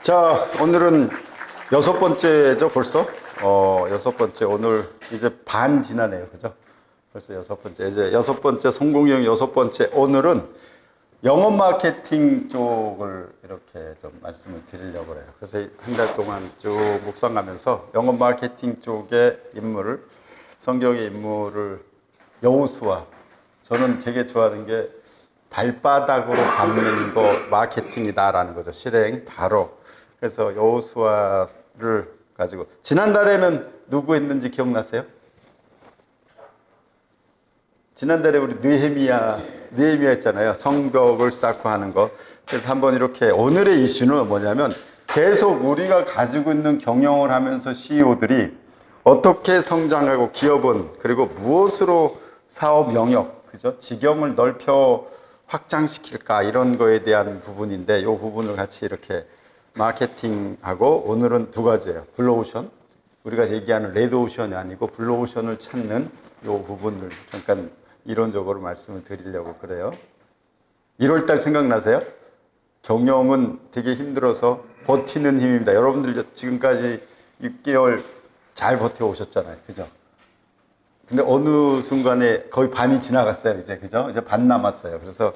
자, 오늘은 여섯 번째죠, 벌써? 여섯 번째. 오늘 이제 반 지나네요. 그죠? 벌써 여섯 번째. 이제 여섯 번째, 성공형 여섯 번째. 오늘은 영업 마케팅 쪽을 이렇게 좀 말씀을 드리려고 해요. 그래서 한 달 동안 쭉 묵상하면서 영업 마케팅 쪽의 인물을, 성경의 인물을 여호수아. 저는 되게 좋아하는 게 발바닥으로 밟는 거 마케팅이다라는 거죠. 실행, 바로. 그래서 여호수아를 가지고 지난달에는 누구 했는지 기억나세요? 지난달에 우리 느헤미야 했잖아요. 성벽을 쌓고 하는 거. 그래서 한번 이렇게 오늘의 이슈는 뭐냐면 계속 우리가 가지고 있는 경영을 하면서 CEO들이 어떻게 성장하고 기업은 그리고 무엇으로 사업 영역, 그죠? 지경을 넓혀 확장시킬까 이런 거에 대한 부분인데 이 부분을 같이 이렇게 마케팅하고 오늘은 두 가지예요. 블루오션, 우리가 얘기하는 레드오션이 아니고 블루오션을 찾는 이 부분을 잠깐 이론적으로 말씀을 드리려고 그래요. 1월달 생각나세요? 경영은 되게 힘들어서 버티는 힘입니다. 여러분들 지금까지 6개월 잘 버텨오셨잖아요. 그죠? 근데 어느 순간에 거의 반이 지나갔어요. 이제, 그죠? 이제 반 남았어요. 그래서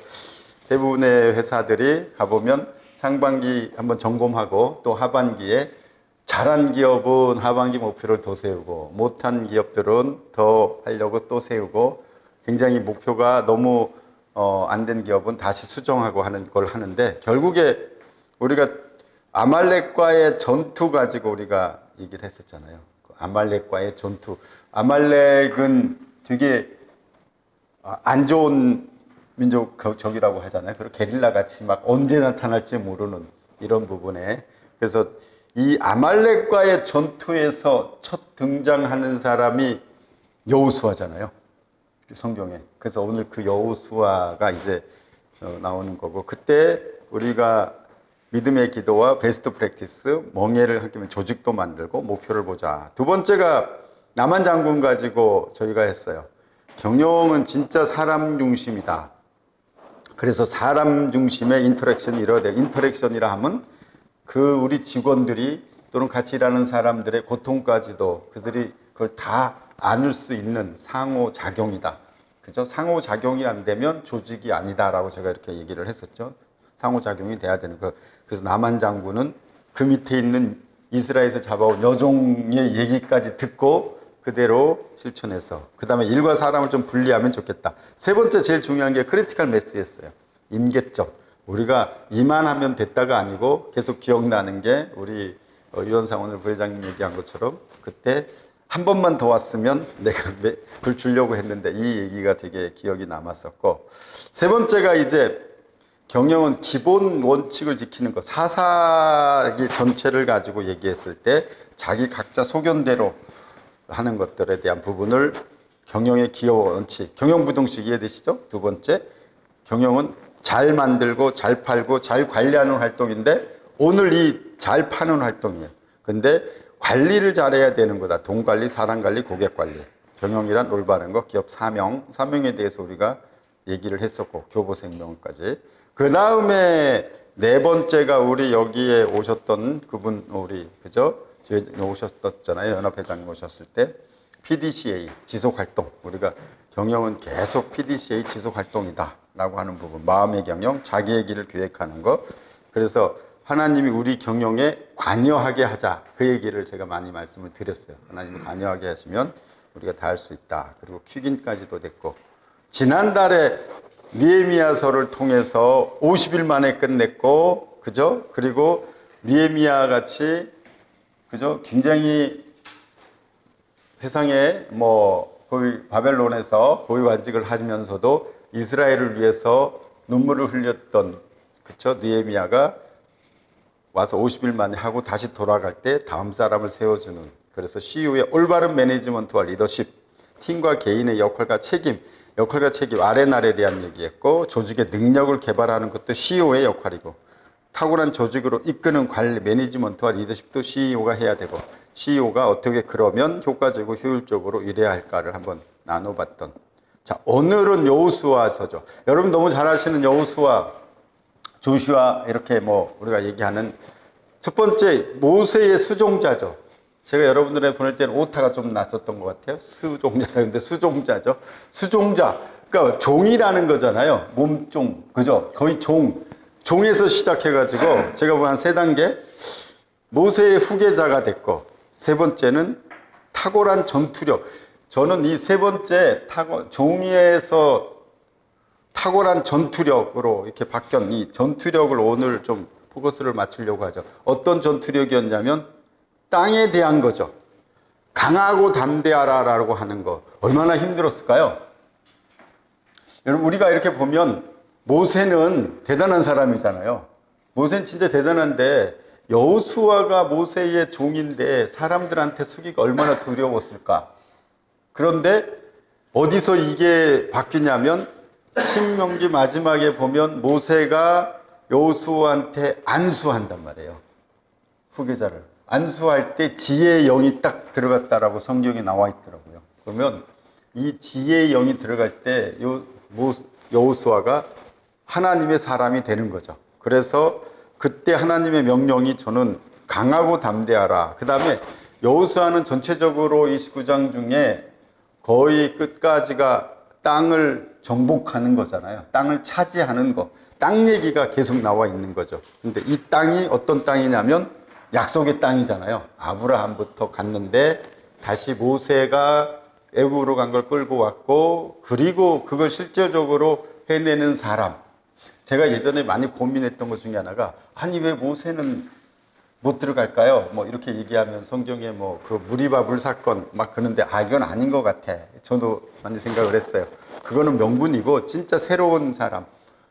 대부분의 회사들이 가보면 상반기 한번 점검하고 또 하반기에 잘한 기업은 하반기 목표를 더 세우고 못한 기업들은 더 하려고 또 세우고 굉장히 목표가 너무 안 된 기업은 다시 수정하고 하는 걸 하는데 결국에 우리가 아말렉과의 전투 가지고 우리가 얘기를 했었잖아요. 아말렉과의 전투. 아말렉은 되게 안 좋은 민족적이라고 하잖아요. 그리고 게릴라 같이 막 언제 나타날지 모르는 이런 부분에. 그래서 이 아말렉과의 전투에서 첫 등장하는 사람이 여호수아잖아요. 성경에. 그래서 오늘 그 여호수아가 이제 나오는 거고, 그때 우리가 믿음의 기도와 베스트 프랙티스, 멍에를 함께 조직도 만들고 목표를 보자. 두 번째가 나만 장군 가지고 저희가 했어요. 경영은 진짜 사람 중심이다. 그래서 사람 중심의 인터랙션이 이뤄야 돼요. 인터랙션이라 하면 그 우리 직원들이 또는 같이 일하는 사람들의 고통까지도 그들이 그걸 다 안을 수 있는 상호작용이다. 그죠? 상호작용이 안 되면 조직이 아니다라고 제가 이렇게 얘기를 했었죠. 상호작용이 돼야 되는 거. 그래서 나만 장군은 그 밑에 있는 이스라엘에서 잡아온 여종의 얘기까지 듣고 그대로 실천해서 그 다음에 일과 사람을 좀 분리하면 좋겠다. 세 번째 제일 중요한 게 크리티컬 매스였어요. 임계점. 우리가 이만하면 됐다가 아니고 계속 기억나는 게 우리 유현상 오늘 부회장님 얘기한 것처럼 그때 한 번만 더 왔으면 내가 그걸 주려고 했는데 이 얘기가 되게 기억이 남았었고, 세 번째가 이제 경영은 기본 원칙을 지키는 것. 사사기 전체를 가지고 얘기했을 때 자기 각자 소견대로 하는 것들에 대한 부분을 경영의 기여 원칙, 경영부동식 이해되시죠? 두 번째, 경영은 잘 만들고 잘 팔고 잘 관리하는 활동인데 오늘 이 잘 파는 활동이에요. 근데 관리를 잘해야 되는 거다. 돈 관리, 사람 관리, 고객 관리. 경영이란 올바른 거, 기업 사명에 대해서 우리가 얘기를 했었고 교보생명까지. 그 다음에 네 번째가 우리 여기에 오셨던 그분 우리 그죠? 오셨었잖아요. 연합회장님 오셨을 때 PDCA 지속활동. 우리가 경영은 계속 PDCA 지속활동이다 라고 하는 부분. 마음의 경영, 자기의 길을 계획하는 거. 그래서 하나님이 우리 경영에 관여하게 하자. 그 얘기를 제가 많이 말씀을 드렸어요. 하나님이 관여하게 하시면 우리가 다 할 수 있다. 그리고 퀴긴까지도 됐고, 지난달에 느헤미야서를 통해서 50일 만에 끝냈고, 그죠? 그리고 느헤미야 같이 그죠? 굉장히 세상에 거의 바벨론에서 고위관직을 하면서도 이스라엘을 위해서 눈물을 흘렸던 그쵸? 느헤미야가 와서 50일 만에 하고 다시 돌아갈 때 다음 사람을 세워주는, 그래서 CEO의 올바른 매니지먼트와 리더십, 팀과 개인의 역할과 책임 아레날에 대한 얘기했고, 조직의 능력을 개발하는 것도 CEO의 역할이고, 탁월한 조직으로 이끄는 관리, 매니지먼트와 리더십도 CEO가 해야 되고, CEO가 어떻게 그러면 효과적이고 효율적으로 일해야 할까를 한번 나눠봤던. 자, 오늘은 여호수아서죠. 여러분 너무 잘 아시는 여호수아, 조슈아 이렇게 우리가 얘기하는 첫 번째, 모세의 수종자죠. 제가 여러분들에 보낼 때는 오타가 좀 났었던 것 같아요. 수종자라는데 수종자죠. 수종자. 그러니까 종이라는 거잖아요. 몸종. 그죠? 거의 종. 종에서 시작해가지고 제가 본 한 세 단계. 모세의 후계자가 됐고, 세 번째는 탁월한 전투력. 저는 이 세 번째 종이에서 탁월한 전투력으로 이렇게 바뀐 이 전투력을 오늘 좀 포커스를 맞추려고 하죠. 어떤 전투력이었냐면 땅에 대한 거죠. 강하고 담대하라라고 하는 거. 얼마나 힘들었을까요? 여러분, 우리가 이렇게 보면 모세는 대단한 사람이잖아요. 모세는 진짜 대단한데 여호수아가 모세의 종인데 사람들한테 쓰기가 얼마나 두려웠을까. 그런데 어디서 이게 바뀌냐면 신명기 마지막에 보면 모세가 여호수아한테 안수한단 말이에요. 후계자를. 안수할 때 지혜의 영이 딱 들어갔다라고 성경에 나와 있더라고요. 그러면 이 지혜의 영이 들어갈 때 여호수아가 하나님의 사람이 되는 거죠. 그래서 그때 하나님의 명령이 저는 강하고 담대하라. 그 다음에 여호수아는 전체적으로 29장 중에 거의 끝까지가 땅을 정복하는 거잖아요. 땅을 차지하는 거. 땅 얘기가 계속 나와 있는 거죠. 근데 이 땅이 어떤 땅이냐면 약속의 땅이잖아요. 아브라함부터 갔는데 다시 모세가 애굽으로 간 걸 끌고 왔고, 그리고 그걸 실제적으로 해내는 사람. 제가 예전에 많이 고민했던 것 중에 하나가, 아니 왜 모세는 못 들어갈까요? 뭐 이렇게 얘기하면 성경에 뭐 그 무리바 물 사건 막 그러는데, 이건 아닌 것 같아. 저도 많이 생각을 했어요. 그거는 명분이고 진짜 새로운 사람.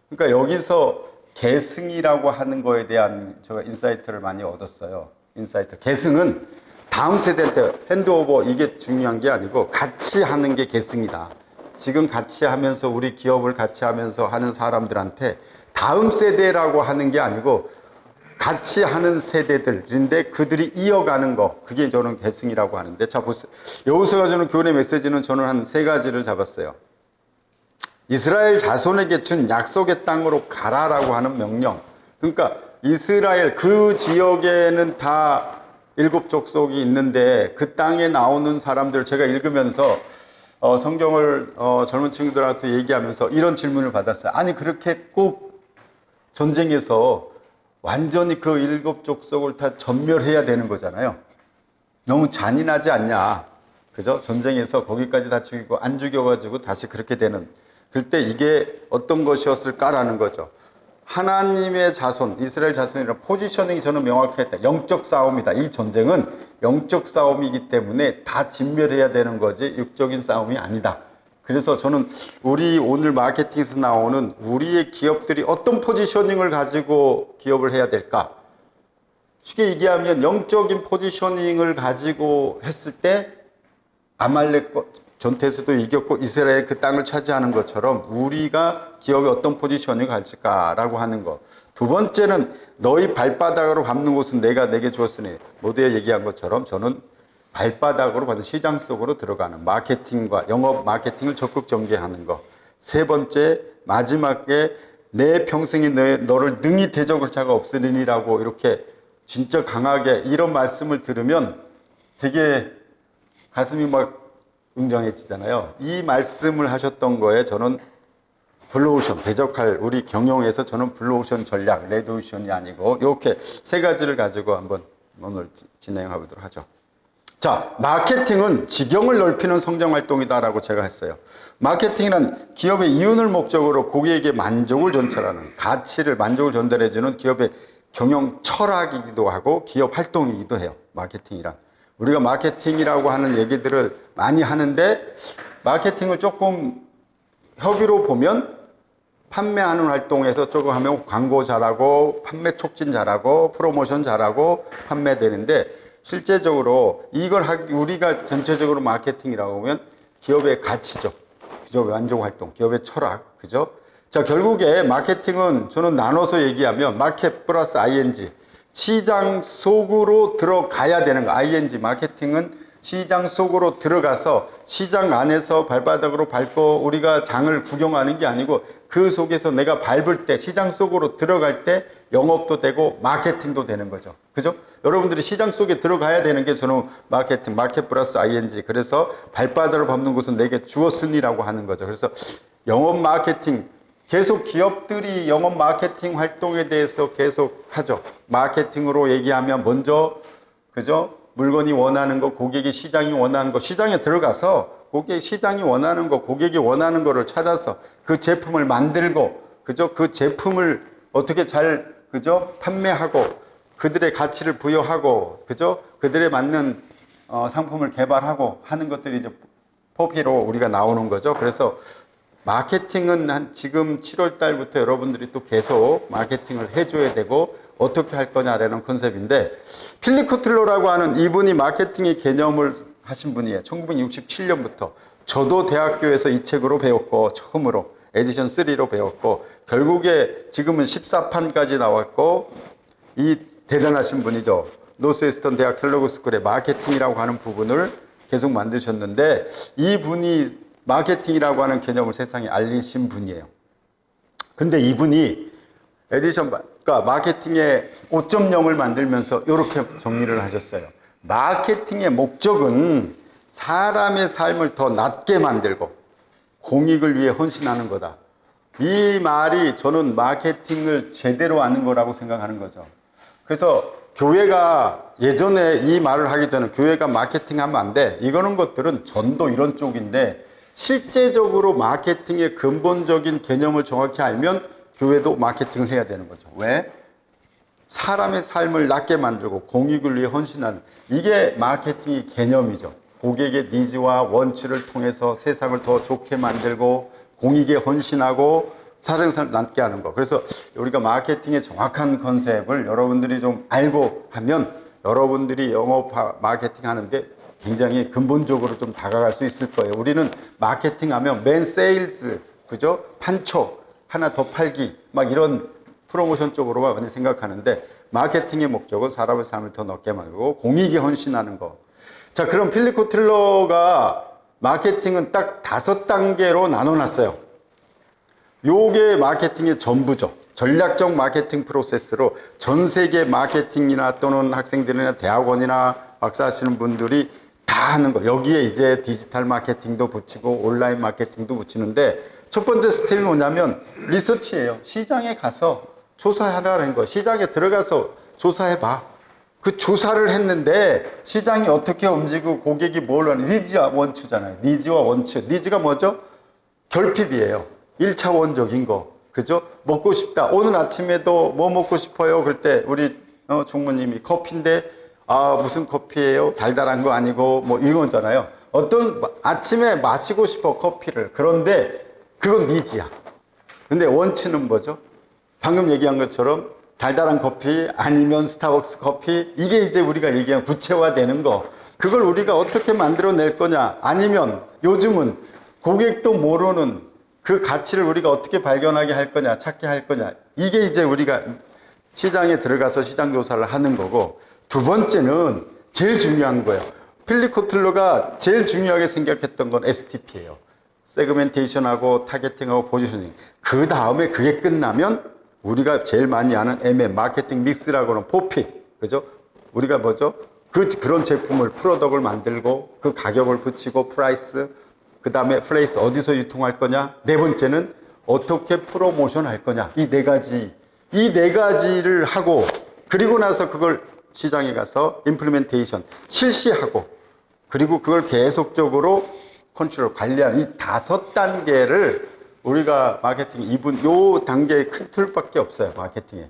그러니까 여기서 계승이라고 하는 거에 대한 제가 인사이트를 많이 얻었어요. 인사이트. 계승은 다음 세대한테 핸드오버, 이게 중요한 게 아니고 같이 하는 게 계승이다. 지금 같이 하면서 우리 기업을 같이 하면서 하는 사람들한테 다음 세대라고 하는 게 아니고 같이 하는 세대들인데 그들이 이어가는 거, 그게 저는 계승이라고 하는데, 자 보세요. 여호수아가 주는 교훈의 메시지는 저는 한 세 가지를 잡았어요. 이스라엘 자손에게 준 약속의 땅으로 가라라고 하는 명령. 그러니까 이스라엘 그 지역에는 다 일곱 족속이 있는데 그 땅에 나오는 사람들, 제가 읽으면서 성경을 젊은 친구들한테 얘기하면서 이런 질문을 받았어요. 아니 그렇게 꼭 전쟁에서 완전히 그 일곱 족속을 다 전멸해야 되는 거잖아요. 너무 잔인하지 않냐. 그죠? 전쟁에서 거기까지 다 죽이고 안 죽여가지고 다시 그렇게 되는. 그때 이게 어떤 것이었을까라는 거죠. 하나님의 자손, 이스라엘 자손이라는 포지셔닝이 저는 명확했다. 영적 싸움이다. 이 전쟁은 영적 싸움이기 때문에 다 진멸해야 되는 거지 육적인 싸움이 아니다. 그래서 저는 우리 오늘 마케팅에서 나오는 우리의 기업들이 어떤 포지셔닝을 가지고 기업을 해야 될까? 쉽게 얘기하면 영적인 포지셔닝을 가지고 했을 때 아말렉 전투에서도 이겼고 이스라엘 그 땅을 차지하는 것처럼 우리가 기업에 어떤 포지셔닝을 가질까라고 하는 것. 두 번째는 너희 발바닥으로 밟는 곳은 내가 내게 주었으니, 모두에 얘기한 것처럼 저는 발바닥으로 받은 시장 속으로 들어가는 마케팅과 영업 마케팅을 적극 전개하는 것. 세 번째, 마지막에 내 평생에 너를 능히 대적할 자가 없으리니라고 이렇게 진짜 강하게 이런 말씀을 들으면 되게 가슴이 막 웅장해지잖아요. 이 말씀을 하셨던 거에 저는 블루오션, 대적할 우리 경영에서 저는 블루오션 전략, 레드오션이 아니고 이렇게 세 가지를 가지고 한번 오늘 진행해보도록 하죠. 자, 마케팅은 지경을 넓히는 성장활동이다라고 제가 했어요. 마케팅이란 기업의 이윤을 목적으로 고객에게 만족을 전달하는, 가치를, 만족을 전달해주는 기업의 경영 철학이기도 하고 기업 활동이기도 해요. 마케팅이란. 우리가 마케팅이라고 하는 얘기들을 많이 하는데, 마케팅을 조금 협의로 보면 판매하는 활동에서 조금 하면 광고 잘하고 판매 촉진 잘하고 프로모션 잘하고 판매되는데, 실제적으로 이걸 우리가 전체적으로 마케팅이라고 하면 기업의 가치죠. 기업의 만족 활동, 기업의 철학, 그죠? 자, 결국에 마케팅은 저는 나눠서 얘기하면 마켓 플러스 ING, 시장 속으로 들어가야 되는 거. ING, 마케팅은 시장 속으로 들어가서 시장 안에서 발바닥으로 밟고 우리가 장을 구경하는 게 아니고 그 속에서 내가 밟을 때 시장 속으로 들어갈 때 영업도 되고 마케팅도 되는 거죠. 그죠? 여러분들이 시장 속에 들어가야 되는 게 저는 마케팅, 마켓 플러스 ing. 그래서 발바닥을 밟는 것은 내게 주었으니라고 하는 거죠. 그래서 영업 마케팅, 계속 기업들이 영업 마케팅 활동에 대해서 계속 하죠. 마케팅으로 얘기하면 먼저, 그죠? 물건이 원하는 거, 고객이 시장이 원하는 거, 시장에 들어가서 시장이 원하는 거, 고객이 원하는 거를 찾아서 그 제품을 만들고, 그죠? 그 제품을 어떻게 잘, 그죠? 판매하고, 그들의 가치를 부여하고, 그죠? 그들에 맞는 상품을 개발하고 하는 것들이 이제 포피로 우리가 나오는 거죠. 그래서 마케팅은 지금 7월 달부터 여러분들이 또 계속 마케팅을 해줘야 되고 어떻게 할 거냐라는 컨셉인데, 필립 코틀러라고 하는 이분이 마케팅의 개념을 하신 분이에요. 1967년부터. 저도 대학교에서 이 책으로 배웠고, 처음으로 에디션 3로 배웠고, 결국에 지금은 14판까지 나왔고, 이 대단하신 분이죠. 노스웨스턴 대학 켈로그 스쿨의 마케팅이라고 하는 부분을 계속 만드셨는데, 이분이 마케팅이라고 하는 개념을 세상에 알리신 분이에요. 근데 이분이 에디션, 그러니까 마케팅의 5.0을 만들면서 이렇게 정리를 하셨어요. 마케팅의 목적은 사람의 삶을 더 낫게 만들고 공익을 위해 헌신하는 거다. 이 말이 저는 마케팅을 제대로 아는 거라고 생각하는 거죠. 그래서 교회가 예전에 이 말을 하기 전에 교회가 마케팅하면 안 돼. 이거는 것들은 전도 이런 쪽인데, 실제적으로 마케팅의 근본적인 개념을 정확히 알면 교회도 마케팅을 해야 되는 거죠. 왜? 사람의 삶을 낫게 만들고 공익을 위해 헌신하는, 이게 마케팅의 개념이죠. 고객의 니즈와 원치를 통해서 세상을 더 좋게 만들고 공익에 헌신하고 사생활을 낫게 하는 거. 그래서 우리가 마케팅의 정확한 컨셉을 여러분들이 좀 알고 하면 여러분들이 영업 마케팅 하는데 굉장히 근본적으로 좀 다가갈 수 있을 거예요. 우리는 마케팅 하면 맨 세일즈, 그죠? 판촉, 하나 더 팔기, 막 이런 프로모션 쪽으로만 많이 생각하는데, 마케팅의 목적은 사람의 삶을 더 넓게 만들고 공익에 헌신하는 거. 자, 그럼 필립 코틀러가 마케팅은 딱 5단계로 나눠놨어요. 요게 마케팅의 전부죠. 전략적 마케팅 프로세스로 전 세계 마케팅이나 또는 학생들이나 대학원이나 박사 하시는 분들이 다 하는 거. 여기에 이제 디지털 마케팅도 붙이고 온라인 마케팅도 붙이는데, 첫 번째 스텝이 뭐냐면 리서치예요. 시장에 가서 조사하라는 거. 시장에 들어가서 조사해봐. 그 조사를 했는데 시장이 어떻게 움직이고 고객이 뭘 하는, 니즈와 원추잖아요. 니즈와 원추. 니즈가 뭐죠? 결핍이에요. 1차원적인 거. 그죠? 먹고 싶다. 오늘 아침에도 뭐 먹고 싶어요? 그럴 때 우리 총무님이 커피인데, 아, 무슨 커피예요? 달달한 거 아니고 뭐 이거잖아요. 어떤 아침에 마시고 싶어, 커피를. 그런데 그건 니즈야. 근데 원치는 뭐죠? 방금 얘기한 것처럼 달달한 커피 아니면 스타벅스 커피, 이게 이제 우리가 얘기한 구체화되는 거. 그걸 우리가 어떻게 만들어낼 거냐, 아니면 요즘은 고객도 모르는 그 가치를 우리가 어떻게 발견하게 할 거냐, 찾게 할 거냐. 이게 이제 우리가 시장에 들어가서 시장 조사를 하는 거고, 두 번째는 제일 중요한 거예요. 필립 코틀러가 제일 중요하게 생각했던 건 STP예요. 세그멘테이션하고 타겟팅하고 포지셔닝. 그 다음에 그게 끝나면 우리가 제일 많이 아는 MM, 마케팅 믹스라고 하는 포피. 그죠? 우리가 뭐죠? 그런 제품을, 프로덕트를 만들고 그 가격을 붙이고 프라이스, 그 다음에 플레이스, 어디서 유통할 거냐. 네 번째는 어떻게 프로모션 할 거냐. 이 네 가지를 하고, 그리고 나서 그걸 시장에 가서 임플리멘테이션, 실시하고, 그리고 그걸 계속적으로 컨트롤, 관리하는 이 5단계를 우리가 마케팅 요 단계의 큰 틀밖에 없어요. 마케팅에.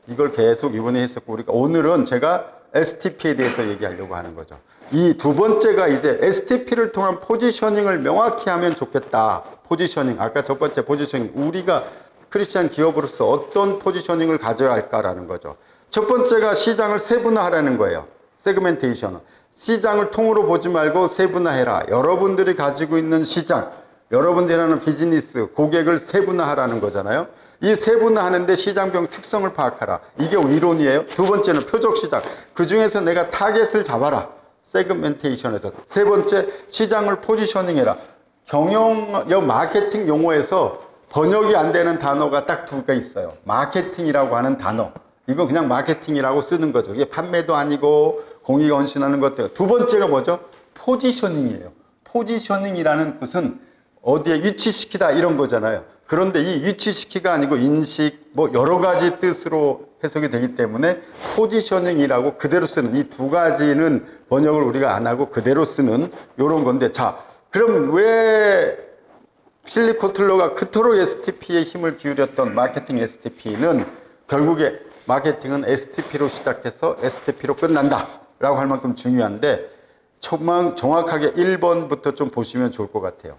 이걸 계속 이분이 했었고, 우리가 오늘은 제가 STP에 대해서 얘기하려고 하는 거죠. 이 두 번째가 이제 STP를 통한 포지셔닝을 명확히 하면 좋겠다. 포지셔닝. 아까 첫 번째 포지셔닝. 우리가 크리스찬 기업으로서 어떤 포지셔닝을 가져야 할까라는 거죠. 첫 번째가 시장을 세분화하라는 거예요. 세그멘테이션은. 시장을 통으로 보지 말고 세분화해라. 여러분들이 가지고 있는 시장, 여러분들이 하는 비즈니스, 고객을 세분화하라는 거잖아요. 이 세분화하는데 시장별 특성을 파악하라. 이게 이론이에요. 두 번째는 표적 시장. 그 중에서 내가 타겟을 잡아라. 세그멘테이션에서. 세 번째, 시장을 포지셔닝해라. 경영, 마케팅 용어에서 번역이 안 되는 단어가 딱 두 개 있어요. 마케팅이라고 하는 단어. 이거 그냥 마케팅이라고 쓰는 거죠. 이게 판매도 아니고 공익 헌신하는 것들. 두 번째가 뭐죠? 포지셔닝이에요. 포지셔닝이라는 뜻은 어디에 위치시키다 이런 거잖아요. 그런데 이 위치시키가 아니고 인식, 뭐 여러 가지 뜻으로 해석이 되기 때문에 포지셔닝이라고 그대로 쓰는 이 두 가지는 번역을 우리가 안 하고 그대로 쓰는 이런 건데, 자, 그럼 왜 필립 코틀러가 그토록 STP에 힘을 기울였던 마케팅 STP는 결국에 마케팅은 STP로 시작해서 STP로 끝난다 라고 할 만큼 중요한데, 정확하게 1번부터 좀 보시면 좋을 것 같아요.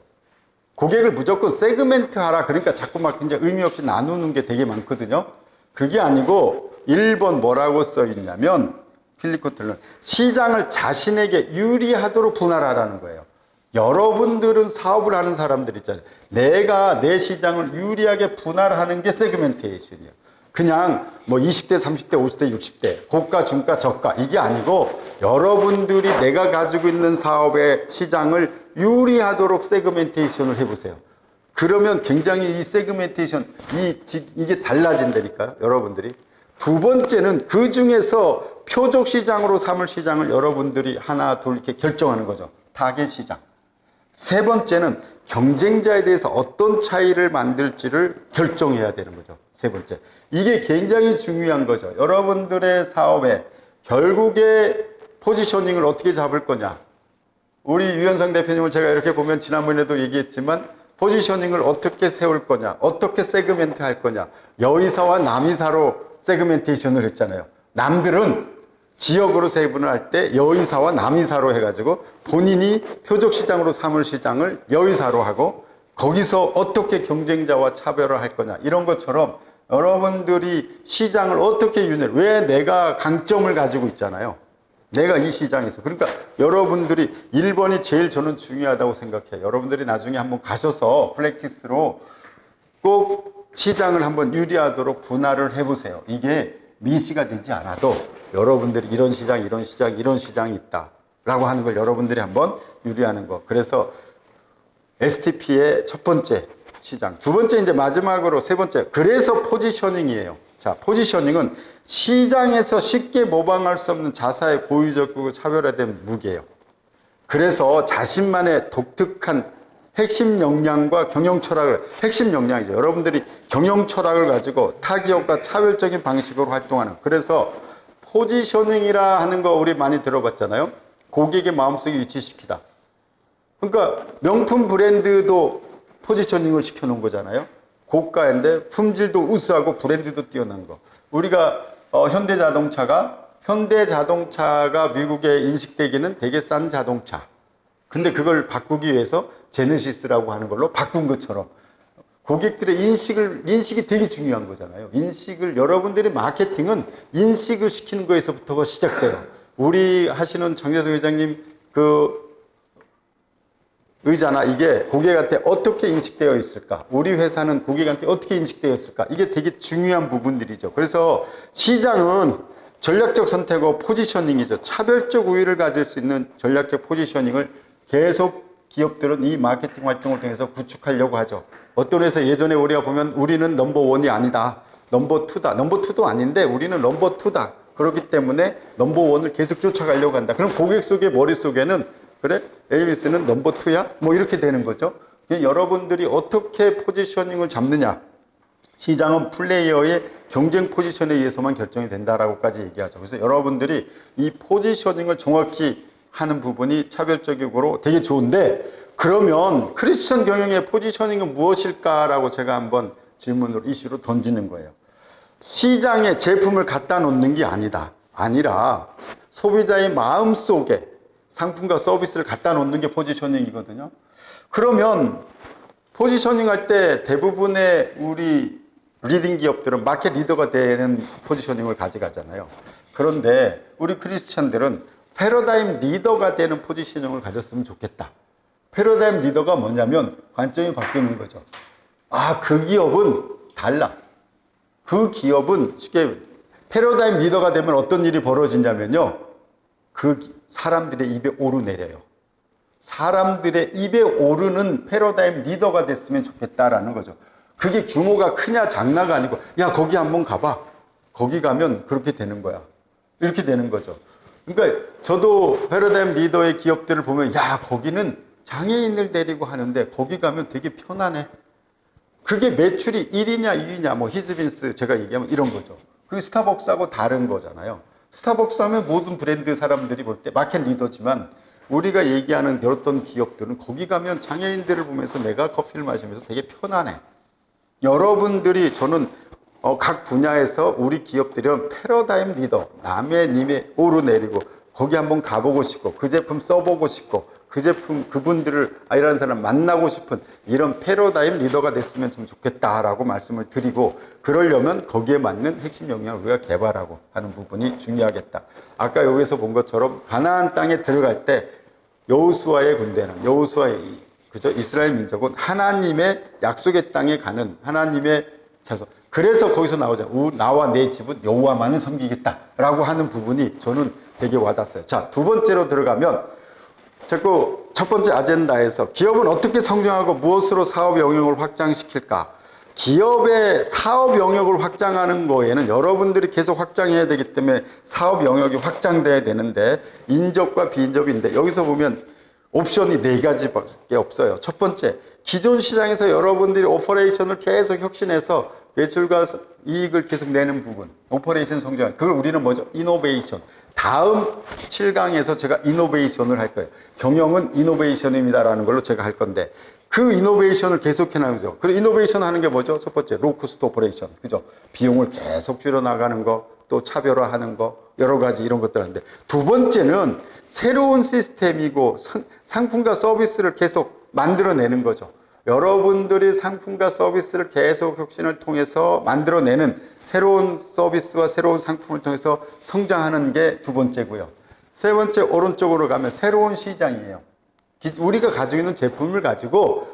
고객을 무조건 세그멘트 하라. 그러니까 자꾸 막 이제 의미 없이 나누는 게 되게 많거든요. 그게 아니고 1번 뭐라고 써 있냐면, 필립 코틀러 시장을 자신에게 유리하도록 분할하라는 거예요. 여러분들은 사업을 하는 사람들 있잖아요. 내가 내 시장을 유리하게 분할하는 게 세그멘테이션이에요. 그냥 뭐 20대, 30대, 50대, 60대, 고가, 중가, 저가 이게 아니고 여러분들이 내가 가지고 있는 사업의 시장을 유리하도록 세그멘테이션을 해보세요. 그러면 굉장히 이 세그멘테이션, 이게 달라진다니까요, 여러분들이. 두 번째는 그 중에서 표적 시장으로 삼을 시장을 여러분들이 하나, 둘 이렇게 결정하는 거죠. 타겟 시장. 세 번째는 경쟁자에 대해서 어떤 차이를 만들지를 결정해야 되는 거죠. 세 번째. 이게 굉장히 중요한 거죠. 여러분들의 사업에 결국에 포지셔닝을 어떻게 잡을 거냐. 우리 유현상 대표님을 제가 이렇게 보면 지난번에도 얘기했지만 포지셔닝을 어떻게 세울 거냐, 어떻게 세그멘트 할 거냐. 여의사와 남이사로 세그멘테이션을 했잖아요. 남들은 지역으로 세분을 할 때 여의사와 남이사로 해가지고 본인이 표적 시장으로 삼을 시장을 여의사로 하고 거기서 어떻게 경쟁자와 차별을 할 거냐. 이런 것처럼 여러분들이 시장을 어떻게 왜 내가 강점을 가지고 있잖아요. 내가 이 시장에서. 그러니까 여러분들이 1번이 제일 저는 중요하다고 생각해요. 여러분들이 나중에 한번 가셔서 플렉티스로 꼭 시장을 한번 유리하도록 분할을 해보세요. 이게 미시가 되지 않아도 여러분들이 이런 시장, 이런 시장, 이런 시장이 있다라고 하는 걸 여러분들이 한번 유리하는 거. 그래서 STP의 첫 번째 시장. 두 번째, 이제 마지막으로 세 번째. 그래서 포지셔닝이에요. 자, 포지셔닝은 시장에서 쉽게 모방할 수 없는 자사의 고유적이고 차별화된 무게예요. 그래서 자신만의 독특한 핵심 역량과 경영 철학을, 핵심 역량이죠. 여러분들이 경영 철학을 가지고 타기업과 차별적인 방식으로 활동하는. 그래서 포지셔닝이라 하는 거 우리 많이 들어봤잖아요. 고객의 마음속에 위치시키다. 그러니까 명품 브랜드도 포지셔닝을 시켜놓은 거잖아요. 고가인데 품질도 우수하고 브랜드도 뛰어난 거. 우리가 현대자동차가 미국에 인식되기는 되게 싼 자동차. 근데 그걸 바꾸기 위해서 제네시스라고 하는 걸로 바꾼 것처럼 고객들의 인식이 되게 중요한 거잖아요. 여러분들이 마케팅은 인식을 시키는 거에서부터가 시작돼요. 우리 하시는 장재석 회장님 의자나 이게 고객한테 어떻게 인식되어 있을까? 우리 회사는 고객한테 어떻게 인식되어 있을까? 이게 되게 중요한 부분들이죠. 그래서 시장은 전략적 선택과 포지셔닝이죠. 차별적 우위를 가질 수 있는 전략적 포지셔닝을 계속 기업들은 이 마케팅 활동을 통해서 구축하려고 하죠. 어떤 회사 예전에 우리가 보면 우리는 넘버원이 아니다. 넘버2다. 넘버2도 아닌데 우리는 넘버2다. 그렇기 때문에 넘버원을 계속 쫓아가려고 한다. 그럼 고객 속의 머릿속에는 그래? ABS는 넘버2야? 뭐 이렇게 되는 거죠. 여러분들이 어떻게 포지셔닝을 잡느냐. 시장은 플레이어의 경쟁 포지션에 의해서만 결정이 된다라고까지 얘기하죠. 그래서 여러분들이 이 포지셔닝을 정확히 하는 부분이 차별적이고 되게 좋은데, 그러면 크리스천 경영의 포지셔닝은 무엇일까라고 제가 한번 질문으로 이슈로 던지는 거예요. 시장에 제품을 갖다 놓는 게 아니라 소비자의 마음 속에 상품과 서비스를 갖다 놓는 게 포지셔닝이거든요. 그러면 포지셔닝 할 때 대부분의 우리 리딩 기업들은 마켓 리더가 되는 포지셔닝을 가져가잖아요. 그런데 우리 크리스천들은 패러다임 리더가 되는 포지셔닝을 가졌으면 좋겠다. 패러다임 리더가 뭐냐면 관점이 바뀌는 거죠. 그 기업은 달라. 그 기업은 쉽게 패러다임 리더가 되면 어떤 일이 벌어지냐면요. 그 사람들의 입에 오르내려요. 사람들의 입에 오르는 패러다임 리더가 됐으면 좋겠다라는 거죠. 그게 규모가 크냐 작나가 아니고, 야, 거기 한번 가봐. 거기 가면 그렇게 되는 거야. 이렇게 되는 거죠. 그러니까 저도 패러다임 리더의 기업들을 보면, 야, 거기는 장애인을 데리고 하는데 거기 가면 되게 편안해. 그게 매출이 1위냐 2위냐, 뭐 히즈빈스 제가 얘기하면 이런 거죠. 그게 스타벅스하고 다른 거잖아요. 스타벅스 하면 모든 브랜드 사람들이 볼 때 마켓 리더지만, 우리가 얘기하는 어떤 기업들은 거기 가면 장애인들을 보면서 내가 커피를 마시면서 되게 편안해. 여러분들이, 저는 각 분야에서 우리 기업들은 패러다임 리더, 남의 님에 오르내리고 거기 한번 가보고 싶고 그 제품 써보고 싶고 그 제품, 그분들을, 이런 사람 만나고 싶은 이런 패러다임 리더가 됐으면 좀 좋겠다라고 말씀을 드리고, 그러려면 거기에 맞는 핵심 역량을 우리가 개발하고 하는 부분이 중요하겠다. 아까 여기서 본 것처럼 가나안 땅에 들어갈 때 여호수아의 군대는, 여호수아의 그죠? 이스라엘 민족은 하나님의 약속의 땅에 가는 하나님의 자손. 그래서 거기서 나오잖아요. 나와 내 집은 여호와만을 섬기겠다라고 하는 부분이 저는 되게 와닿았어요. 자, 두 번째로 들어가면, 자꾸 첫 번째 아젠다에서 기업은 어떻게 성장하고 무엇으로 사업 영역을 확장시킬까? 기업의 사업 영역을 확장하는 거에는 여러분들이 계속 확장해야 되기 때문에 사업 영역이 확장돼야 되는데, 인접과 비인접인데 여기서 보면 옵션이 4가지밖에 없어요. 첫 번째, 기존 시장에서 여러분들이 오퍼레이션을 계속 혁신해서 매출과 이익을 계속 내는 부분, 오퍼레이션 성장, 그걸 우리는 뭐죠? 이노베이션. 다음 7강에서 제가 이노베이션을 할 거예요. 경영은 이노베이션입니다라는 걸로 제가 할 건데, 그 이노베이션을 계속해 나가죠. 그리고 이노베이션 하는 게 뭐죠? 첫 번째, 로코스트 오퍼레이션. 그죠? 비용을 계속 줄여나가는 거, 또 차별화하는 거, 여러 가지 이런 것들 하는데, 두 번째는 새로운 시스템이고 상품과 서비스를 계속 만들어내는 거죠. 여러분들이 상품과 서비스를 계속 혁신을 통해서 만들어내는 새로운 서비스와 새로운 상품을 통해서 성장하는 게 두 번째고요. 세 번째, 오른쪽으로 가면 새로운 시장이에요. 우리가 가지고 있는 제품을 가지고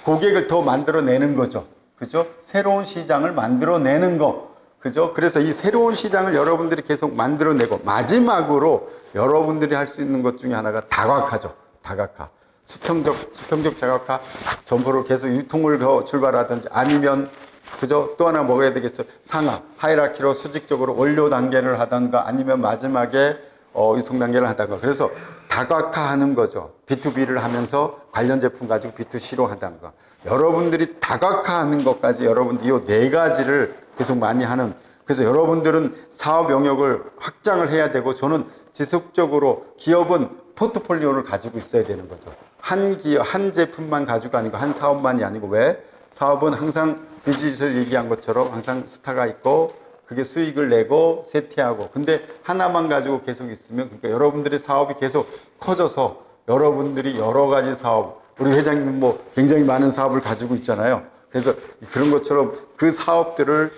고객을 더 만들어내는 거죠. 그죠? 새로운 시장을 만들어내는 거. 그죠? 그래서 이 새로운 시장을 여러분들이 계속 만들어내고, 마지막으로 여러분들이 할 수 있는 것 중에 하나가 다각화죠. 다각화. 수평적 다각화. 점포를 계속 유통을 더 출발하든지, 아니면 그죠? 또 하나 먹어야 되겠죠. 상하, 하이라키로 수직적으로 원료 단계를 하던가, 아니면 마지막에 유통 단계를 하다가. 그래서 다각화하는 거죠. B2B를 하면서 관련 제품 가지고 B2C로 하다가. 여러분들이 다각화하는 것까지 여러분들 이 4가지를 계속 많이 하는. 그래서 여러분들은 사업 영역을 확장을 해야 되고, 저는 지속적으로 기업은 포트폴리오를 가지고 있어야 되는 거죠. 한 기업, 한 제품만 가지고 아니고, 한 사업만이 아니고. 왜? 사업은 항상 비즈니스를 얘기한 것처럼 항상 스타가 있고, 그게 수익을 내고 쇠퇴하고. 근데 하나만 가지고 계속 있으면, 그러니까 여러분들의 사업이 계속 커져서 여러분들이 여러 가지 사업, 우리 회장님 뭐 굉장히 많은 사업을 가지고 있잖아요. 그래서 그런 것처럼 그 사업들을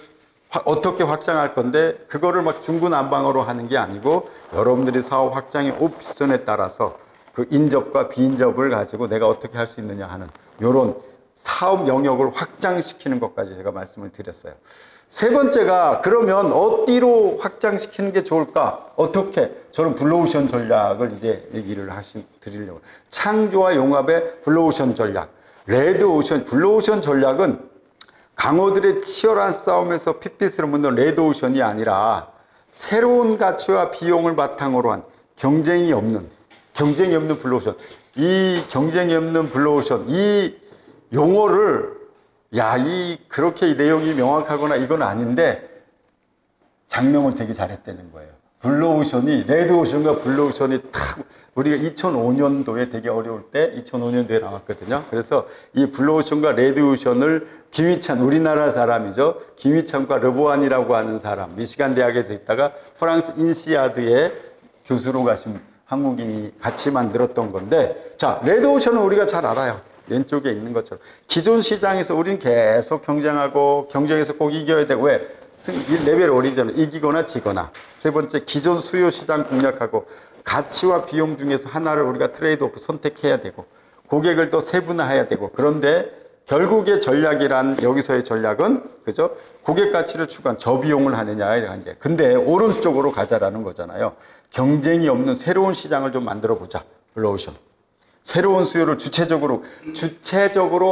어떻게 확장할 건데, 그거를 막 중구난방으로 하는 게 아니고, 여러분들이 사업 확장의 옵션에 따라서 그 인접과 비인접을 가지고 내가 어떻게 할 수 있느냐 하는 이런 사업 영역을 확장시키는 것까지 제가 말씀을 드렸어요. 세 번째가, 그러면 어디로 확장시키는 게 좋을까? 어떻게? 저는 블루오션 전략을 이제 얘기를 드리려고. 창조와 용합의 블루오션 전략. 레드오션, 블루오션 전략은 강호들의 치열한 싸움에서 핏빛을 묻는 레드오션이 아니라, 새로운 가치와 비용을 바탕으로 한 경쟁이 없는 블루오션. 이 경쟁이 없는 블루오션, 이 용어를, 그렇게 내용이 명확하거나 이건 아닌데, 장명을 되게 잘했다는 거예요. 블루오션이, 레드오션과 블루오션이 탁, 우리가 2005년도에 되게 어려울 때 2005년도에 나왔거든요. 그래서 이 블루오션과 레드오션을 김희찬, 우리나라 사람이죠. 김희찬과 르보안이라고 하는 사람, 미시간 대학에서 있다가 프랑스 인시아드의 교수로 가신 한국인이 같이 만들었던 건데, 자, 레드오션은 우리가 잘 알아요. 왼쪽에 있는 것처럼. 기존 시장에서 우리는 계속 경쟁하고, 경쟁에서 꼭 이겨야 되고, 왜? 레벨 오리지널, 이기거나 지거나. 세 번째, 기존 수요 시장 공략하고, 가치와 비용 중에서 하나를 우리가 트레이드 오프 선택해야 되고, 고객을 또 세분화해야 되고. 그런데 결국의 전략이란 여기서의 전략은 그죠? 고객 가치를 추구한 저비용을 하느냐의 관계. 근데 오른쪽으로 가자라는 거잖아요. 경쟁이 없는 새로운 시장을 좀 만들어 보자. 블루오션. 새로운 수요를 주체적으로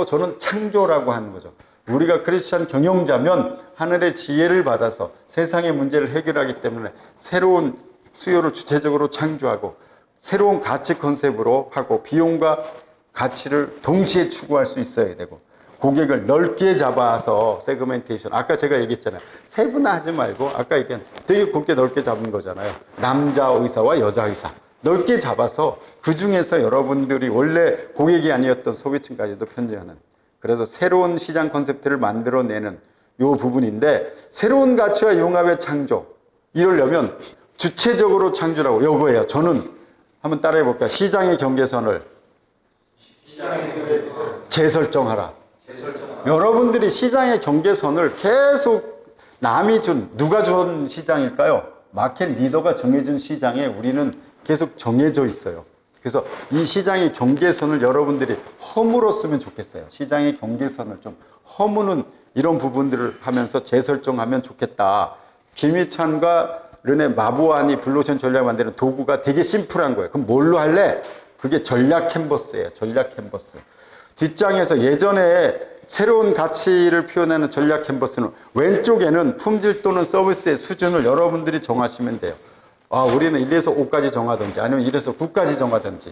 저는 창조라고 하는 거죠. 우리가 크리스찬 경영자면 하늘의 지혜를 받아서 세상의 문제를 해결하기 때문에 새로운 수요를 주체적으로 창조하고 새로운 가치 컨셉으로 하고 비용과 가치를 동시에 추구할 수 있어야 되고 고객을 넓게 잡아서 세그멘테이션 아까 제가 얘기했잖아요. 세분화하지 말고 아까 얘기한 되게 곱게 넓게 잡은 거잖아요. 남자 의사와 여자 의사 넓게 잡아서 그 중에서 여러분들이 원래 고객이 아니었던 소비층까지도 편중하는 그래서 새로운 시장 컨셉트를 만들어내는 요 부분인데 새로운 가치와 융합의 창조 이러려면 주체적으로 창조라고 요거예요. 저는 한번 따라해 볼까요? 시장의 경계선을 재설정하라. 여러분들이 시장의 경계선을 계속 남이 누가 준 시장일까요? 마켓 리더가 정해준 시장에 우리는 계속 정해져 있어요. 그래서 이 시장의 경계선을 여러분들이 허물었으면 좋겠어요. 시장의 경계선을 좀 허무는 이런 부분들을 하면서 재설정하면 좋겠다. 김희찬과 르네 마보안이 블루오션 전략을 만드는 도구가 되게 심플한 거예요. 그럼 뭘로 할래? 그게 전략 캔버스예요. 전략 캔버스. 뒷장에서 예전에 새로운 가치를 표현하는 전략 캔버스는 왼쪽에는 품질 또는 서비스의 수준을 여러분들이 정하시면 돼요. 우리는 1에서 5까지 정하든지 아니면 1에서 9까지 정하든지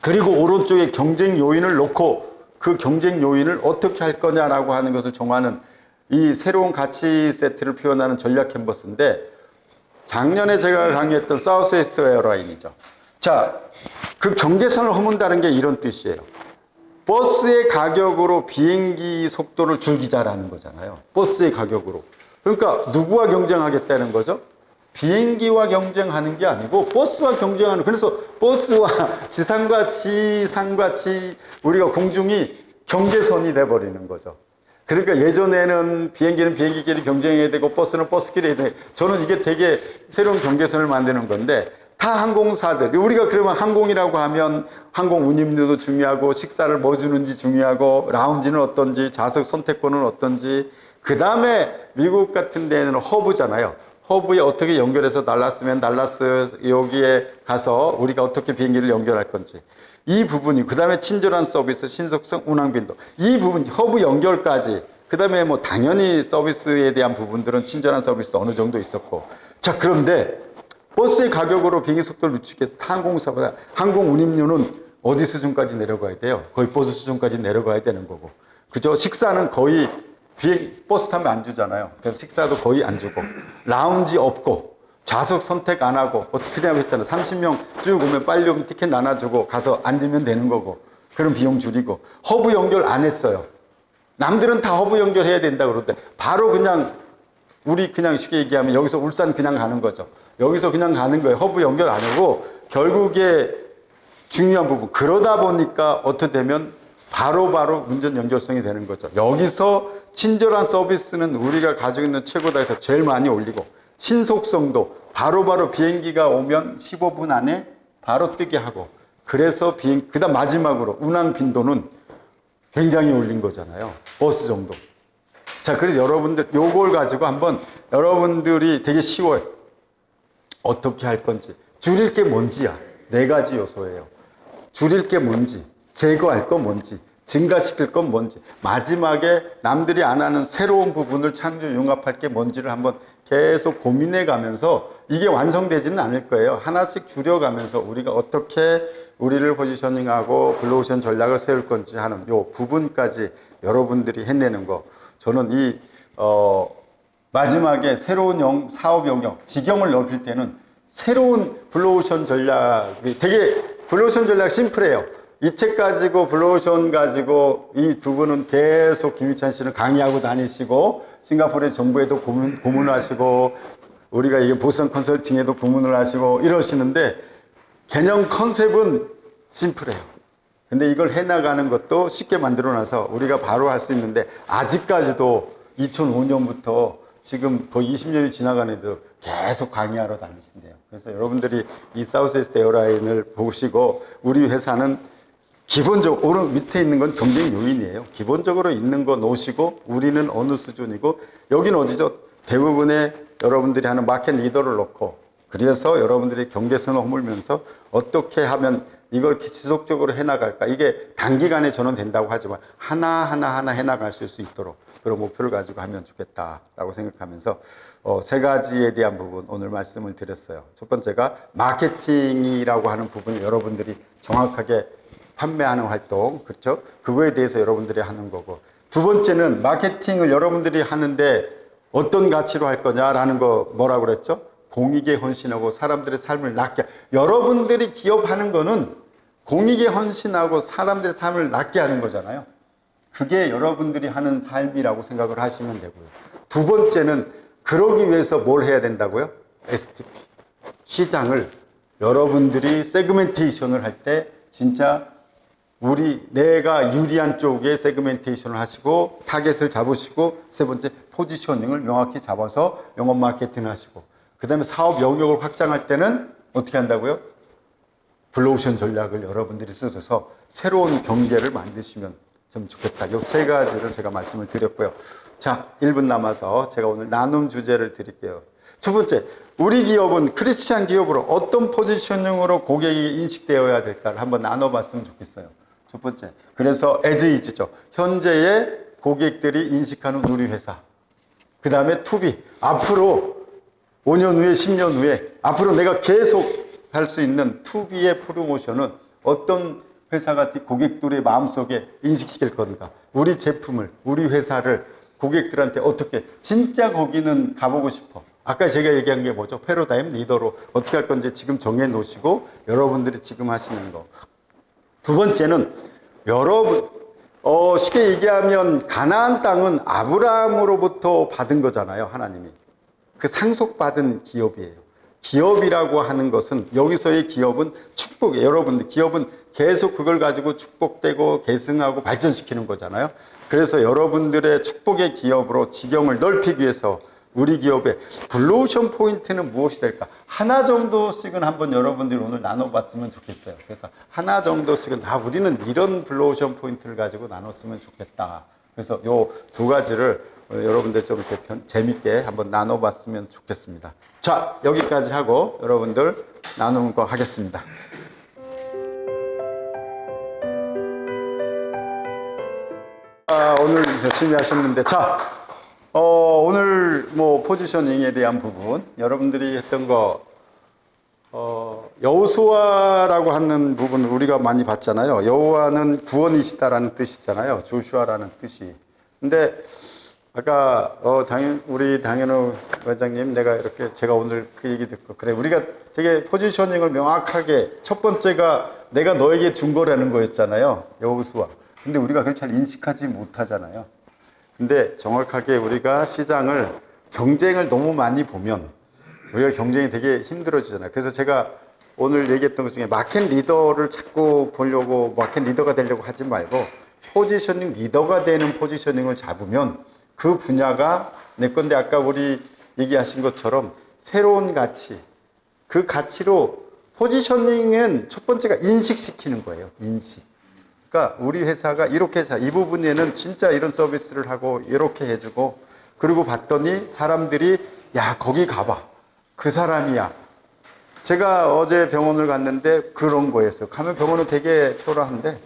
그리고 오른쪽에 경쟁 요인을 놓고 그 경쟁 요인을 어떻게 할 거냐라고 하는 것을 정하는 이 새로운 가치 세트를 표현하는 전략 캔버스인데 작년에 제가 강의했던 사우스웨스트 에어라인이죠. 자, 그 경계선을 허문다는 게 이런 뜻이에요. 버스의 가격으로 비행기 속도를 줄이자라는 거잖아요. 버스의 가격으로. 그러니까 누구와 경쟁하겠다는 거죠? 비행기와 경쟁하는 게 아니고 버스와 경쟁하는 그래서 버스와 지상과 우리가 공중이 경계선이 돼버리는 거죠. 그러니까 예전에는 비행기는 비행기끼리 경쟁해야 되고 버스는 버스끼리 해야 돼. 저는 이게 되게 새로운 경계선을 만드는 건데 다 항공사들 우리가 그러면 항공이라고 하면 항공 운임료도 중요하고 식사를 뭐 주는지 중요하고 라운지는 어떤지 좌석 선택권은 어떤지 그 다음에 미국 같은 데는 허브잖아요. 허브에 어떻게 연결해서 달라스 여기에 가서 우리가 어떻게 비행기를 연결할 건지 이 부분이 그 다음에 친절한 서비스 신속성 운항 빈도 이 부분 허브 연결까지 그 다음에 뭐 당연히 서비스에 대한 부분들은 친절한 서비스 어느 정도 있었고 자 그런데 버스의 가격으로 비행기 속도를 늦추게 항공사보다 항공 운임료는 어디 수준까지 내려가야 돼요? 거의 버스 수준까지 내려가야 되는 거고 그죠? 식사는 거의 버스 타면 안 주잖아요. 그래서 식사도 거의 안 주고 라운지 없고 좌석 선택 안 하고 어떻게 하고 했잖아요. 30명 쭉 오면 빨리 오면 티켓 나눠주고 가서 앉으면 되는 거고 그럼 비용 줄이고 허브 연결 안 했어요. 남들은 다 허브 연결해야 된다 그러는데 바로 그냥 우리 그냥 쉽게 얘기하면 여기서 울산 그냥 가는 거죠. 여기서 그냥 가는 거예요. 허브 연결 안 하고 결국에 중요한 부분 그러다 보니까 어떻게 되면 바로바로 운전 연결성이 되는 거죠. 여기서 친절한 서비스는 우리가 가지고 있는 최고다 해서 제일 많이 올리고 신속성도 바로바로 비행기가 오면 15분 안에 바로 뜨게 하고 그래서 그다음 마지막으로 운항 빈도는 굉장히 올린 거잖아요. 버스 정도. 자, 그래서 여러분들 요걸 가지고 한번 여러분들이 되게 쉬워요. 어떻게 할 건지. 줄일 게 뭔지야. 4가지 요소예요. 줄일 게 뭔지, 제거할 건 뭔지, 증가시킬 건 뭔지, 마지막에 남들이 안 하는 새로운 부분을 창조 융합할 게 뭔지를 한번 계속 고민해 가면서 이게 완성되지는 않을 거예요. 하나씩 줄여가면서 우리가 어떻게 우리를 포지셔닝하고 블루오션 전략을 세울 건지 하는 요 부분까지 여러분들이 해내는 거. 저는 마지막에 새로운 사업 영역, 지경을 넓힐 때는 새로운 블루오션 전략이 되게 블루오션 전략 심플해요. 이 책 가지고 블루오션 가지고 이 두 분은 계속 김희찬 씨는 강의하고 다니시고 싱가포르의 정부에도 고문을 하시고 우리가 이게 보선 컨설팅에도 고문을 하시고 이러시는데 개념 컨셉은 심플해요. 근데 이걸 해나가는 것도 쉽게 만들어놔서 우리가 바로 할 수 있는데 아직까지도 2005년부터 지금 거의 20년이 지나가는데도 계속 강의하러 다니신대요. 그래서 여러분들이 이 사우스웨스트 에어라인을 보시고 우리 회사는 기본적으로 오른 밑에 있는 건 경쟁 요인이에요. 기본적으로 있는 거 놓으시고 우리는 어느 수준이고 여기는 어디죠? 대부분의 여러분들이 하는 마켓 리더를 놓고 그래서 여러분들이 경계선을 허물면서 어떻게 하면 이걸 지속적으로 해나갈까? 이게 단기간에 전환된다고 하지만 하나 해나갈 수 있도록 그런 목표를 가지고 하면 좋겠다라고 생각하면서 세 가지에 대한 부분 오늘 말씀을 드렸어요. 첫 번째가 마케팅이라고 하는 부분을 여러분들이 정확하게 판매하는 활동, 그렇죠? 그거에 대해서 여러분들이 하는 거고. 두 번째는 마케팅을 여러분들이 하는데 어떤 가치로 할 거냐라는 거 뭐라고 그랬죠? 공익에 헌신하고 사람들의 삶을 낫게. 여러분들이 기업하는 거는 공익에 헌신하고 사람들의 삶을 낫게 하는 거잖아요. 그게 여러분들이 하는 삶이라고 생각을 하시면 되고요. 두 번째는 그러기 위해서 뭘 해야 된다고요? STP. 시장을 여러분들이 세그멘테이션을 할 때 진짜 내가 유리한 쪽에 세그멘테이션을 하시고 타겟을 잡으시고 세 번째 포지셔닝을 명확히 잡아서 영업 마케팅을 하시고 그 다음에 사업 영역을 확장할 때는 어떻게 한다고요? 블루오션 전략을 여러분들이 쓰셔서 새로운 경제를 만드시면 좀 좋겠다. 이 세 가지를 제가 말씀을 드렸고요. 자, 1분 남아서 제가 오늘 나눔 주제를 드릴게요. 첫 번째, 우리 기업은 크리스찬 기업으로 어떤 포지셔닝으로 고객이 인식되어야 될까를 한번 나눠봤으면 좋겠어요. 첫 번째, 그래서 as is죠. 현재의 고객들이 인식하는 우리 회사. 그 다음에 to be, 앞으로 5년 후에 10년 후에 앞으로 내가 계속 할 수 있는 to be의 프로모션은 어떤 회사가 고객들의 마음속에 인식시킬 건가. 우리 제품을, 우리 회사를 고객들한테 어떻게, 진짜 거기는 가보고 싶어. 아까 제가 얘기한 게 뭐죠? 패러다임 리더로 어떻게 할 건지 지금 정해 놓으시고 여러분들이 지금 하시는 거. 두 번째는 여러분 쉽게 얘기하면 가나안 땅은 아브라함으로부터 받은 거잖아요. 하나님이. 그 상속받은 기업이에요. 기업이라고 하는 것은 여기서의 기업은 축복이에요. 여러분들 기업은 계속 그걸 가지고 축복되고 계승하고 발전시키는 거잖아요. 그래서 여러분들의 축복의 기업으로 지경을 넓히기 위해서 우리 기업의 블루오션 포인트는 무엇이 될까? 하나 정도씩은 한번 여러분들이 오늘 나눠봤으면 좋겠어요. 그래서 하나 정도씩은 우리는 이런 블루오션 포인트를 가지고 나눴으면 좋겠다. 그래서 요 두 가지를 여러분들 좀 재밌게 한번 나눠봤으면 좋겠습니다. 자, 여기까지 하고 여러분들 나누는 거 하겠습니다. 오늘 열심히 하셨는데, 자, 오늘 뭐 포지셔닝에 대한 부분, 여러분들이 했던 거, 여호수아라고 하는 부분을 우리가 많이 봤잖아요. 여호와는 구원이시다라는 뜻이잖아요. 조슈아라는 뜻이. 근데 아까 우리 당연호 회장님, 제가 오늘 그 얘기 듣고 그래, 우리가 되게 포지셔닝을 명확하게 첫 번째가 내가 너에게 준 거라는 거였잖아요. 여호수아. 근데 우리가 그걸 잘 인식하지 못하잖아요. 근데 정확하게 우리가 시장을 경쟁을 너무 많이 보면 우리가 경쟁이 되게 힘들어지잖아요. 그래서 제가 오늘 얘기했던 것 중에 마켓 리더를 자꾸 보려고 마켓 리더가 되려고 하지 말고 포지셔닝 리더가 되는 포지셔닝을 잡으면 그 분야가 내 건데 아까 우리 얘기하신 것처럼 새로운 가치, 그 가치로 포지셔닝은 첫 번째가 인식시키는 거예요. 인식. 그러니까 우리 회사가 이렇게 해서 이 부분에는 진짜 이런 서비스를 하고 이렇게 해주고 그리고 봤더니 사람들이 야 거기 가봐. 그 사람이야. 제가 어제 병원을 갔는데 그런 거였어요. 가면 병원은 되게 초라한데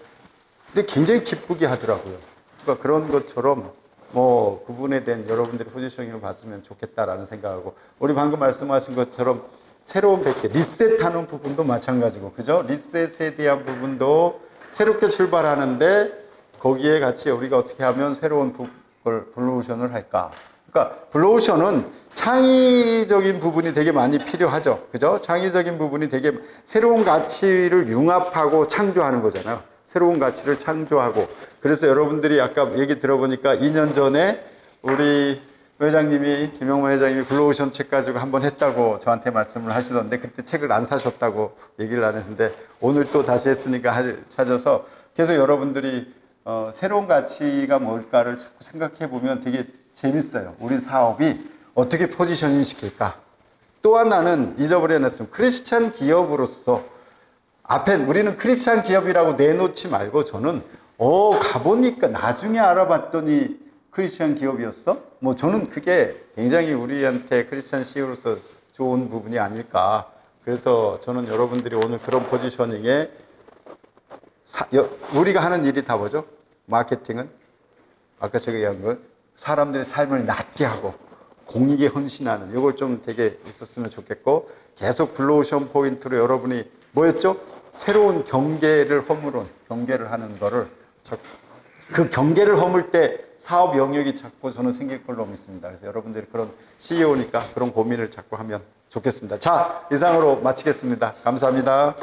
근데 굉장히 기쁘게 하더라고요. 그러니까 그런 것처럼 뭐 그분에 대한 여러분들이 포지셔닝을 받으면 좋겠다라는 생각하고 우리 방금 말씀하신 것처럼 새로운 100개 리셋하는 부분도 마찬가지고 그죠? 리셋에 대한 부분도 새롭게 출발하는데 거기에 같이 우리가 어떻게 하면 새로운 블루오션을 할까? 그러니까 블루오션은 창의적인 부분이 되게 많이 필요하죠. 그죠? 창의적인 부분이 되게 새로운 가치를 융합하고 창조하는 거잖아요. 새로운 가치를 창조하고. 그래서 여러분들이 아까 얘기 들어보니까 2년 전에 우리 회장님이, 김영만 회장님이 블루오션 책 가지고 한번 했다고 저한테 말씀을 하시던데 그때 책을 안 사셨다고 얘기를 안 했는데 오늘 또 다시 했으니까 찾아서 계속 여러분들이 새로운 가치가 뭘까를 자꾸 생각해 보면 되게 재밌어요. 우리 사업이 어떻게 포지셔닝 시킬까? 또 하나는 잊어버려놨으면 크리스찬 기업으로서 앞에 우리는 크리스찬 기업이라고 내놓지 말고 저는 가보니까 나중에 알아봤더니 크리스찬 기업이었어? 뭐 저는 그게 굉장히 우리한테 크리스찬 CEO로서 좋은 부분이 아닐까. 그래서 저는 여러분들이 오늘 그런 포지셔닝에 우리가 하는 일이 다 뭐죠? 마케팅은 아까 제가 얘기한 걸 사람들의 삶을 낫게 하고 공익에 헌신하는 이걸 좀 되게 있었으면 좋겠고, 계속 블루오션 포인트로 여러분이 뭐였죠? 새로운 경계를 하는 거를 그 경계를 허물 때 사업 영역이 자꾸 저는 생길 걸로 믿습니다. 그래서 여러분들이 그런 CEO니까 그런 고민을 자꾸 하면 좋겠습니다. 자, 이상으로 마치겠습니다. 감사합니다.